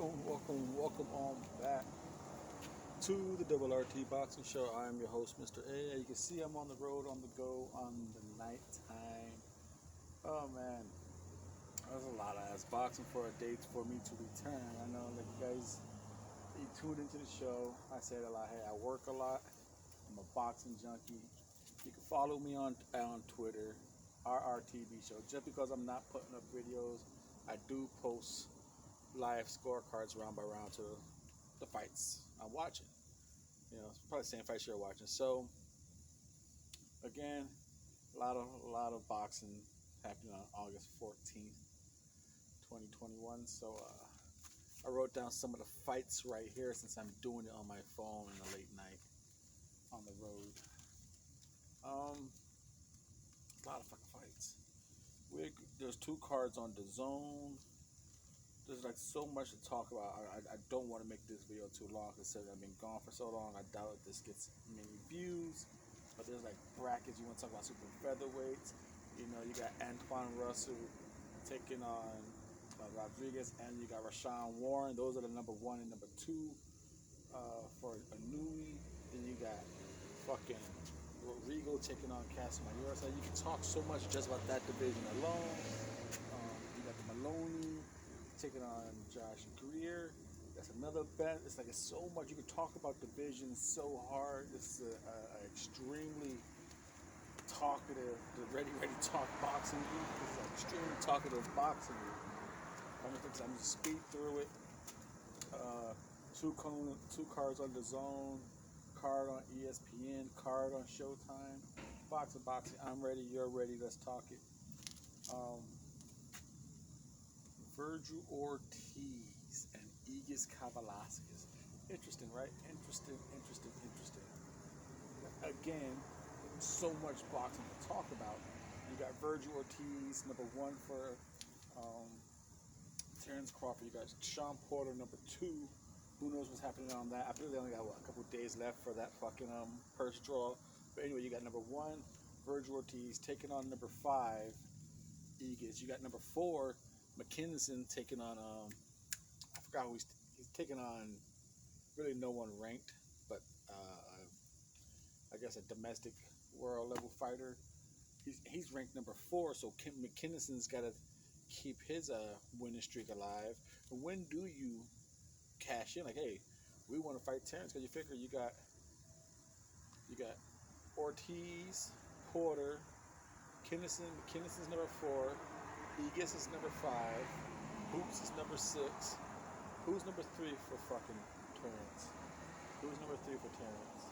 welcome on back to the Double RT Boxing Show. I am your host, Mr.A. You can see I'm on the road, on the go, on the nighttime. Oh man, there's a lot of ass boxing for a date for me to return. I know, like you guys, you tuned into the show. I said a lot. Hey, I work a lot. I'm a boxing junkie. You can follow me on Twitter, RRTB Show. Just because I'm not putting up videos, I do post live scorecards round by round to the fights I'm watching. You know, it's probably the same fights you're watching. So again, a lot of boxing happening on August 14th, 2021. So I wrote down some of the fights right here since I'm doing it on my phone in the late night on the road. A lot of fucking fights. There's two cards on dazn. There's like so much to talk about. I don't want to make this video too long because I've been gone for so long. I doubt if this gets many views. But there's like brackets. You want to talk about super featherweights. You know, you got Antoine Russell taking on Rodriguez, and you got Rashawn Warren. Those are the number one and number two for a newbie. Then you got fucking Rodrigo taking on Casamignola. So you can talk so much just about that division alone. You got the Moloney taking on Josh Greer. That's another bet. It's like it's so much you can talk about division so hard. This is a extremely talkative, ready to talk boxing league. This is an extremely talkative boxing league. I'm just speed through it. Two cards on dazn, card on ESPN, card on Showtime. Boxing. I'm ready. You're ready. Let's talk it. Virgil Ortiz and Egis Kavalauskas. Interesting, right? Interesting. Again, so much boxing to talk about. You got Virgil Ortiz, number one for Terrence Crawford. You got Sean Porter, number two. Who knows what's happening on that? I believe they only got a couple days left for that fucking purse draw. But anyway, you got number one, Virgil Ortiz, taking on number five, Egis. You got number four, McKinson taking on I forgot who he's taking on. Really, no one ranked, but I guess a domestic world level fighter. He's ranked number four, so McKinson's got to keep his winning streak alive. And when do you cash in? Like, hey, we want to fight Terrence because you figure you got Ortiz, Porter, McKinson's number four, Egis is number five, Hoops is number six. Who's number three for fucking Terrence? Who's number three for Terrence?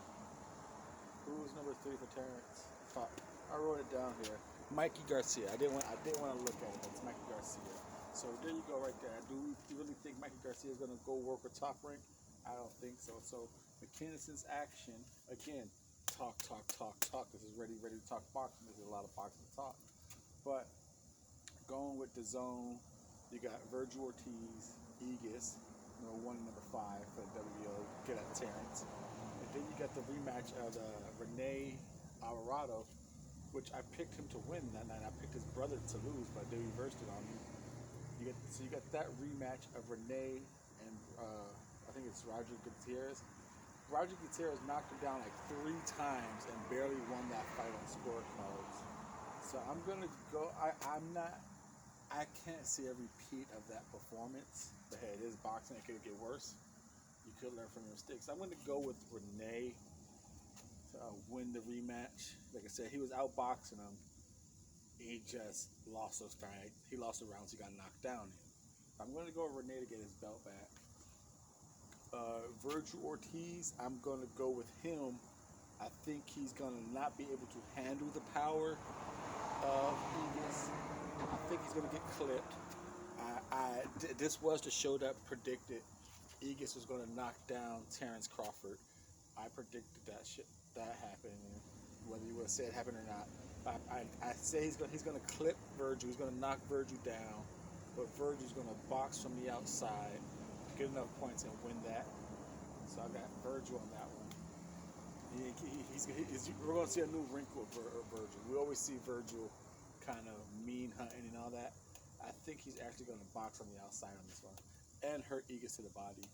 Fuck. I wrote it down here. Mikey Garcia. I didn't want to look at it. It's Mikey Garcia. So there you go, right there. Do we really think Mikey Garcia is going to go work with Top Rank? I don't think so. So McKinson's action again. Talk. This is ready to talk boxing. There's a lot of boxing to talk. But going with dazn, you got Virgil Ortiz, Egis, number one and number five for the WBO, get at Terrence. And then you got the rematch of Rene Alvarado, which I picked him to win that night. I picked his brother to lose, but they reversed it on me. You got that rematch of Rene and I think it's Roger Gutierrez. Roger Gutierrez knocked him down like 3 times and barely won that fight on scorecards. So I'm gonna go. I can't see a repeat of that performance. But hey, it is boxing. It could get worse. You could learn from your mistakes. I'm going to go with Rene to win the rematch. Like I said, he was outboxing him. He just lost those fights. He lost the rounds he got knocked down in. I'm going to go with Rene to get his belt back. Virgil Ortiz, I'm going to go with him. I think he's going to not be able to handle the power of Egis. I think he's going to get clipped. This was the show that predicted Egis was going to knock down Terrence Crawford. I predicted that happened. Whether you would have said it happened or not, I say he's going to clip Virgil. He's going to knock Virgil down, but Virgil's going to box from the outside, get enough points and win that. So I got Virgil on that one. We're going to see a new wrinkle with Virgil. We always see Virgil kind of mean hunting and all that. I think he's actually going to box on the outside on this one. and hurt Egis to the body.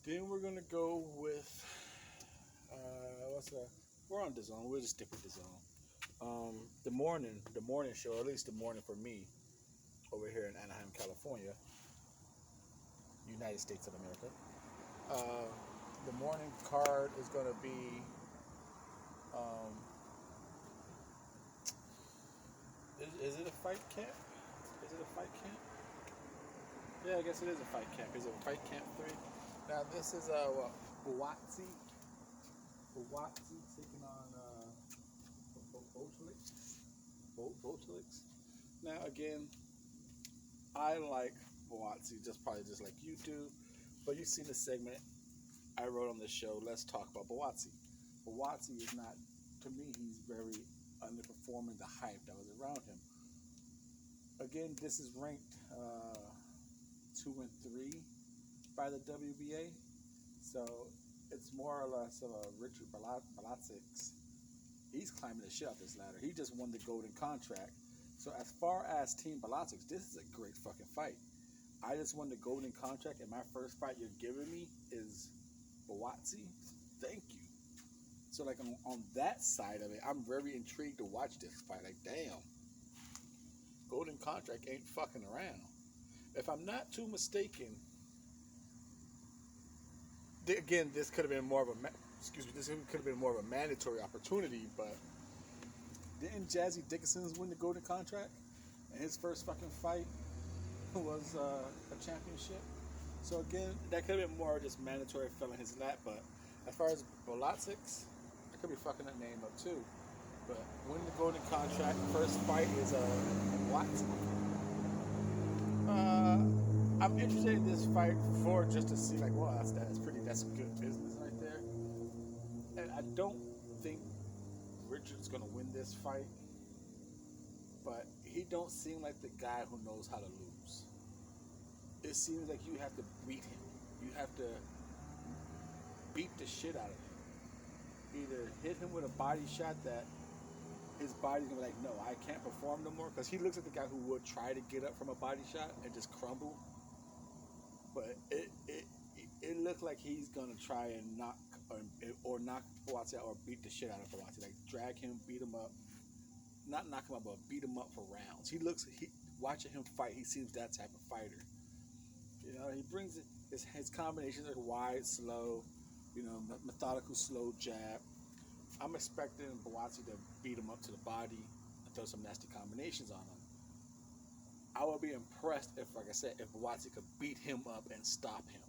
Then we're gonna go with what's that? We're on dazn. We'll just stick with dazn. The morning show, or at least the morning for me, over here in Anaheim, California, United States of America. The morning card is gonna be. Um, is it a fight camp? Is it a fight camp? Yeah, I guess it is a fight camp. Is it a fight camp 3? Now this is Buatsi taking on Bochelix. Now again, I like Buatsi probably just like you do, but you've seen the segment I wrote on the show. Let's talk about Buatsi. Buatsi is not, to me, he's very underperforming the hype that was around him. Again, this is ranked 2 and 3 by the WBA, so it's more or less of a Richard Balatzix. He's climbing the shit up this ladder. He just won the golden contract. So as far as Team Balatzix, this is a great fucking fight. I just won the golden contract, and my first fight you're giving me is Buatsi. Thank you. So like on that side of it, I'm very intrigued to watch this fight. Like, damn, golden contract ain't fucking around. If I'm not too mistaken, again, this could have been more of a this could have been more of a mandatory opportunity, but didn't Jazzy Dickinson's win the golden contract? And his first fucking fight was a championship. So again, that could have been more just mandatory, fell in his lap. But as far as Balatzix, I could be fucking that name up too. But winning the golden contract, first fight is what? I'm interested in this fight for just to see, like, well, that's good business right there. And I don't think Richard's gonna win this fight, but he don't seem like the guy who knows how to lose. It seems like you have to beat him. You have to beat the shit out of him. Either hit him with a body shot that his body's gonna be like, no, I can't perform no more, because he looks like the guy who would try to get up from a body shot and just crumble. But it looked like he's gonna try and knock Buatsi out, or beat the shit out of Buatsi. Like, drag him, beat him up, not knock him out, but beat him up for rounds. Watching him fight, he seems that type of fighter. You know, he brings it. His combinations are wide, slow, methodical, slow jab. I'm expecting Buatsi to beat him up to the body and throw some nasty combinations on him. I would be impressed if, like I said, if Buatsi could beat him up and stop him.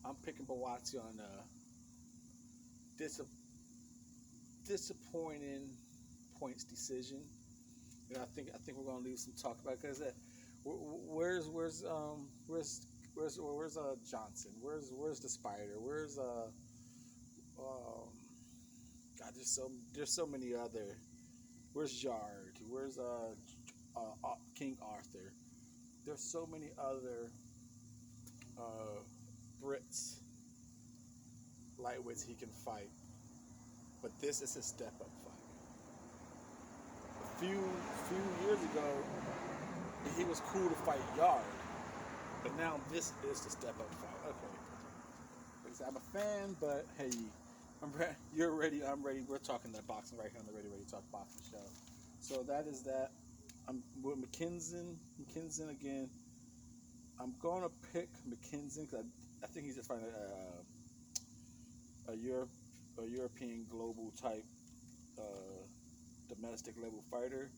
I'm picking Buatsi on a disappointing points decision. I think we're gonna leave some talk about it, because where's Johnson? Where's the Spider? Where's God? There's so many other. Where's Yard? Where's King Arthur? There's so many other Brits lightweights he can fight, but this is his step up fight. A few years ago, he was cool to fight Yard, but now this is the step up fight. Okay, like I said, I'm a fan, but hey, you're ready. I'm ready. We're talking that boxing right here on the Ready Talk Boxing Show. So that is that. I'm with McKinson again. I'm going to pick McKinson because I think he's just fighting a European global type domestic level fighter.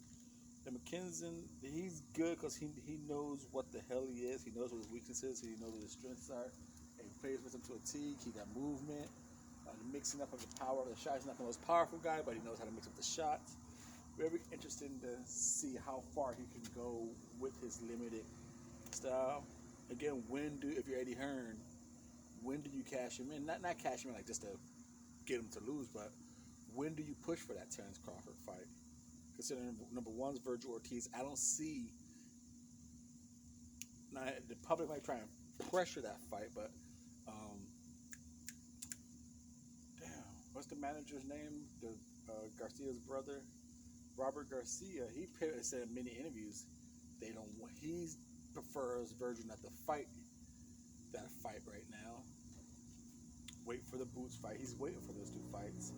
And McKinson, he's good because he knows what the hell he is. He knows what his weaknesses. He knows what his strengths are. And he plays with them to a T. He got movement. The mixing up of the power of the shot. He's not the most powerful guy, but he knows how to mix up the shots. Very interesting to see how far he can go with his limited style. Again, if you're Eddie Hearn, when do you cash him in? Not cash him in like just to get him to lose, but when do you push for that Terrence Crawford fight? Considering number one's Virgil Ortiz, I don't see. Now, the public might try and pressure that fight, but damn, what's the manager's name? Garcia's brother, Robert Garcia. He said in many interviews he prefers Virgil not to fight fight right now. Wait for the Boots fight. He's waiting for those two fights.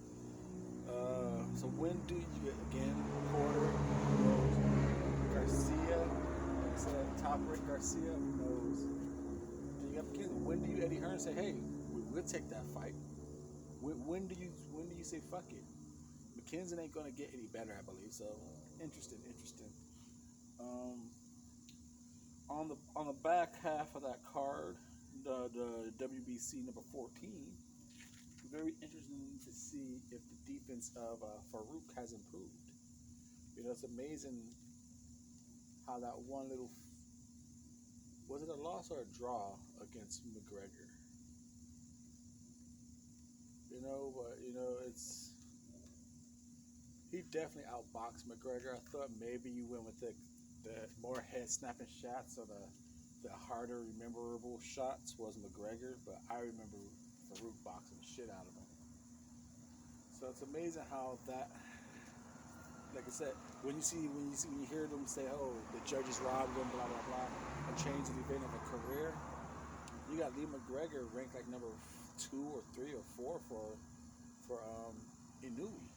So when do you again Porter knows Garcia? Like I said, top rank Garcia knows. And you got McKenzie. When do you Eddie Hearn say, hey, we'll take that fight? When do you say fuck it? McKenzie ain't gonna get any better, I believe. So interesting. On the back half of that card, the WBC number 14. Very interesting to see if the defense of Farouk has improved. You know, it's amazing how that one little, was it a loss or a draw against McGregor? You know, but he definitely outboxed McGregor. I thought maybe you went with the more head snapping shots, or the harder rememberable shots was McGregor, but I remember Farouk boxing the shit out of him. So it's amazing how that, like I said, when you hear them say, "Oh, the judges robbed them," blah blah blah, and changed the event of a career, you got Lee McGregor ranked like number 2 or 3 or 4 for Inouye.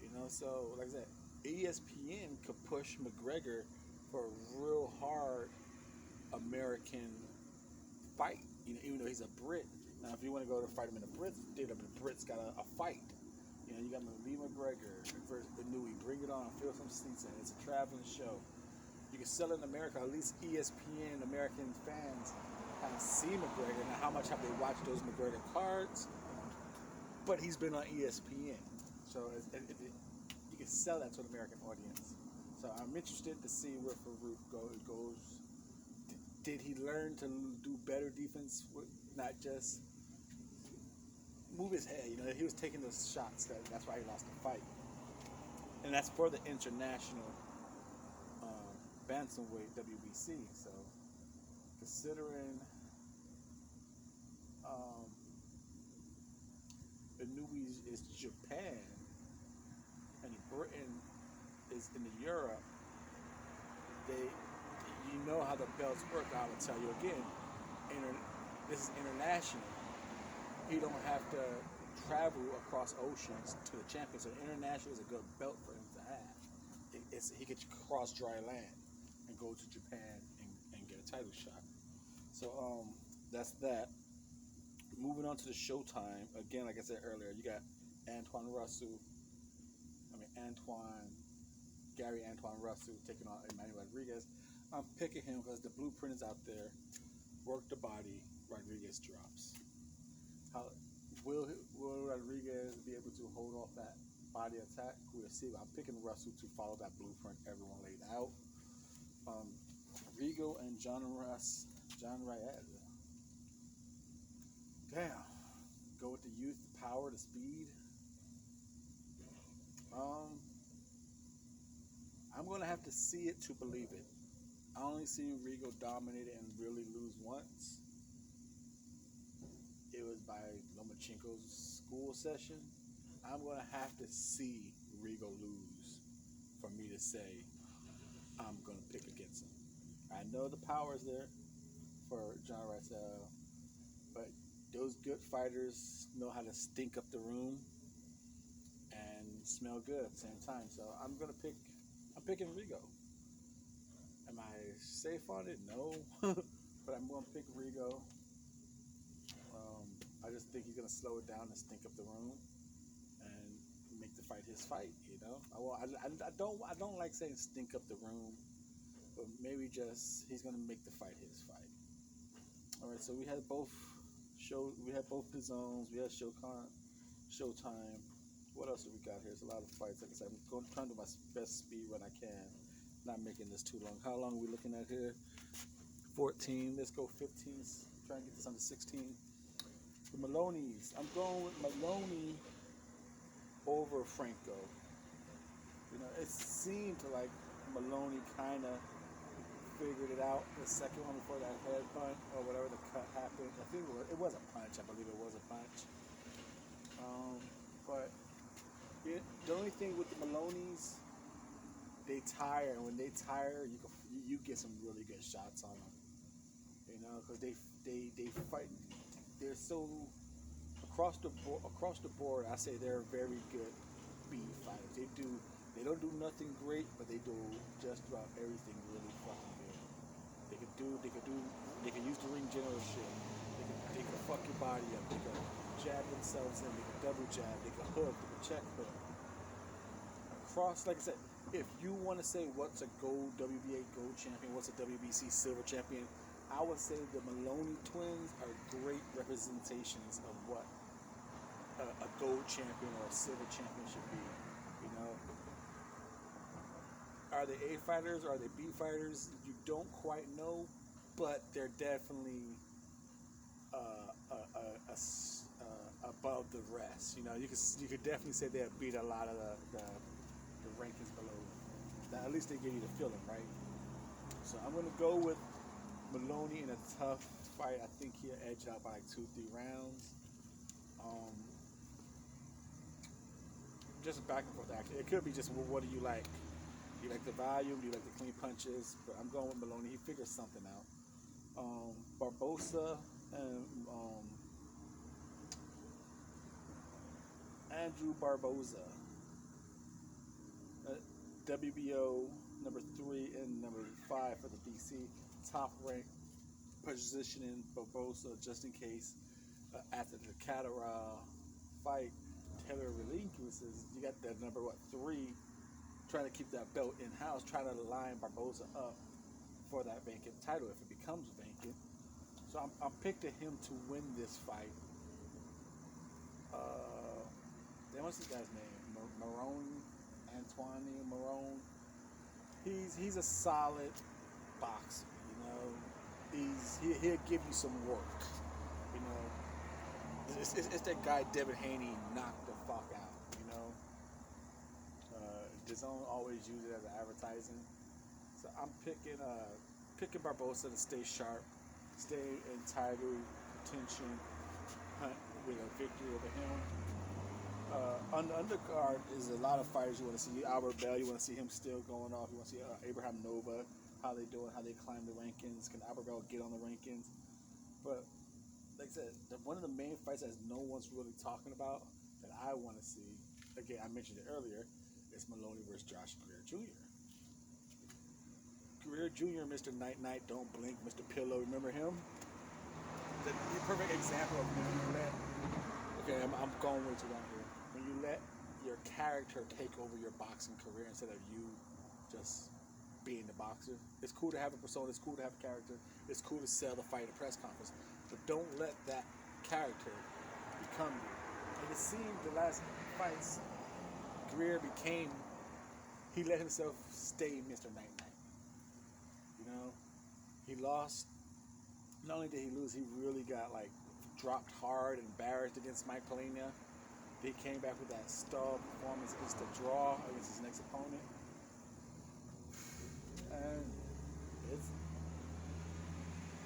You know, so like I said, ESPN could push McGregor for a real hard American fight. You know, even though he's a Brit. Now, if you want to go to fight him in the Brits, the Brits got a fight. You know, you got Lee McGregor versus Inouye. Bring it on. Fill some seats in. It's a traveling show. You can sell it in America. At least ESPN American fans have seen McGregor. Now, how much have they watched those McGregor cards? But he's been on ESPN. So you can sell that to an American audience. So I'm interested to see where Farouk goes. Did he learn to do better defense? Not just move his head. You know, he was taking those shots. That's why he lost the fight. And that's for the international bantamweight WBC. So considering Inouye is Japan and Britain is in Europe, you know how the belts work. I would tell you again, this is international. He don't have to travel across oceans to the champion. So international is a good belt for him to have. He could cross dry land and go to Japan and get a title shot. So that's that. Moving on to the showtime. Again, like I said earlier, you got Gary Antoine Russell taking on Emmanuel Rodriguez. I'm picking him because the blueprint is out there. Work the body, Rodriguez drops. How will Rodriguez be able to hold off that body attack? We'll see. I'm picking Russell to follow that blueprint everyone laid out. Rigo and John Reyes. Damn. Go with the youth, the power, the speed. I'm going to have to see it to believe it. I only seen Rigo dominate it and really lose once. It was by Lomachenko's school session. I'm going to have to see Rigo lose for me to say I'm going to pick against him. I know the power is there for John Rysel, but those good fighters know how to stink up the room and smell good at the same time. So I'm picking Rigo. Am I safe on it? No. But I'm going to pick Rigo. I just think he's going to slow it down and stink up the room and make the fight his fight, you know? I don't like saying stink up the room, but maybe just he's going to make the fight his fight. All right, so we had both the zones. We had Showtime. What else have we got here? There's a lot of fights. Like I said, I'm trying to do my best speed when I can. Not making this too long. How long are we looking at here? 14. Let's go 15. Try and get this under 16. The Moloneys. I'm going with Moloney over Franco. You know, it seemed like Moloney kind of figured it out the second one before that head punch or whatever the cut happened. I think it was a punch. I believe it was a punch. But the only thing with the Moloneys, they tire, and when they tire, you get some really good shots on them. You because they fight. They're so across the board. I say they're very good speed fighters. They don't do nothing great, but they do just about everything really fucking good. They could use the ring generalship. They could fuck your body up. They could jab themselves in. They could double jab. They could hook. They could check hook. Across, like I said, if you want to say what's a gold WBA gold champion, what's a WBC silver champion, I would say the Moloney twins are great representations of what a gold champion or a silver champion should be. You know, are they A fighters? Are they B fighters? You don't quite know, but they're definitely above the rest. You know, you could definitely say they have beat a lot of the rankings below. That, at least they give you the feeling, right? So I'm gonna go with Moloney in a tough fight. I think he'll edge out by like 2-3 rounds. Just a back and forth action. It could be just, well, what do you like? Do you like the volume? Do you like the clean punches? But I'm going with Moloney. He figures something out. Barbosa and Andrew Barboza, WBO number 3 and number 5 for the DC, top rank, positioning Barbosa just in case after the Catara fight, Taylor relinquishes. You got that number 3, trying to keep that belt in house, trying to line Barboza up for that vacant title if it becomes vacant. So I'm picking him to win this fight. What's this guy's name? Marone, Antoine Marone. He's a solid boxer. You know, he'll give you some work. You know, it's that guy Devin Haney knocked the fuck out. You know, DAZN always use it as an advertising. So I'm picking Barbosa to stay sharp, stay in title contention, hunt with a victory over him. On the undercard is a lot of fighters you want to see. Albert Bell, you want to see him still going off. You want to see Abraham Nova, how they doing, how they climb the rankings. Can Albert Bell get on the rankings? But like I said, one of the main fights that no one's really talking about that I want to see, again, I mentioned it earlier, is Moloney versus Josh Greer Jr. Greer Jr., Mr. Night Night, Don't Blink, Mr. Pillow, remember him? The perfect example of when you let, okay, I'm going way too long here. When you let your character take over your boxing career instead of you just being the boxer. It's cool to have a persona, it's cool to have a character, it's cool to sell the fight at a press conference, but don't let that character become you. And it seemed the last fights, Greer he let himself stay Mr. Night Night. You know, he lost. Not only did he lose, he really got like dropped hard and embarrassed against Mike Polina. He came back with that star performance against the draw against his next opponent. And it's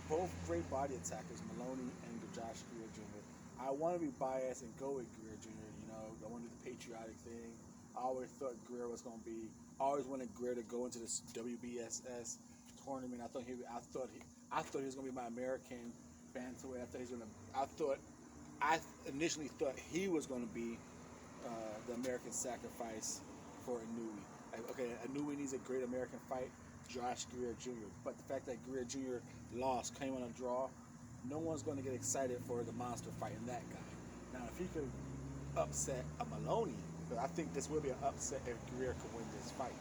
both great body attackers, Moloney and Josh Greer Jr. I want to be biased and go with Greer Jr. You know, I want to do the patriotic thing. I always thought Greer was going to be. I always wanted Greer to go into this WBSS tournament. I thought he was going to be my American bantamweight. I initially thought he was going to be the American sacrifice for Inoue. Like, okay, Inoue needs a great American fight. Josh Greer Jr. But the fact that Greer Jr. lost, came on a draw, no one's going to get excited for the monster fight in that guy. Now, if he could upset a Moloney, because I think this will be an upset if Greer could win this fight.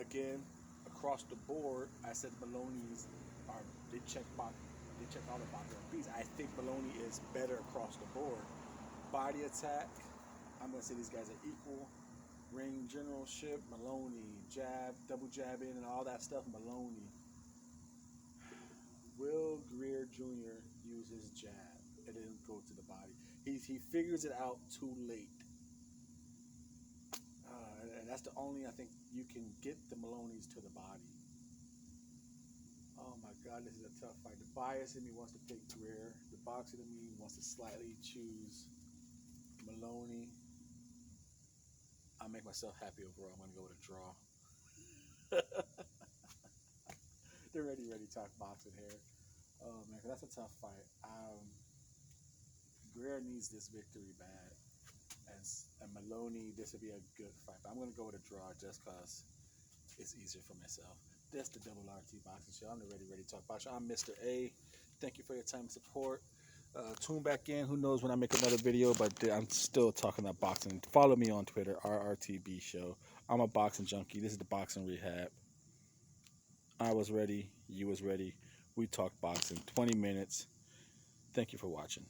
Again, across the board, I said Moloney's they check all the boxing beats. I think Moloney is better across the board. Body attack, I'm going to say these guys are equal. Ring generalship, Moloney, jab, double jab in, and all that stuff, Moloney. Will Greer Jr. use his jab? It didn't go to the body. He figures it out too late. And that's the only, I think, you can get the Moloneys to the body. Oh my God, this is a tough fight. The bias in me wants to pick Greer. The boxer in me wants to slightly choose Moloney. I'll make myself happy overall. I'm going to go with a draw. the ready talk boxing here. Oh man, 'cause that's a tough fight. Greer needs this victory bad, and Moloney, this would be a good fight. But I'm gonna go with a draw just cause it's easier for myself. That's the Double RT Boxing Show. I'm the ready talk boxer. I'm Mr. A. Thank you for your time and support. Tune back in. Who knows when I make another video, but I'm still talking about boxing. Follow me on Twitter, RRTB Show. I'm a boxing junkie. This is the Boxing Rehab. I was ready. You was ready. We talked boxing. 20 minutes. Thank you for watching.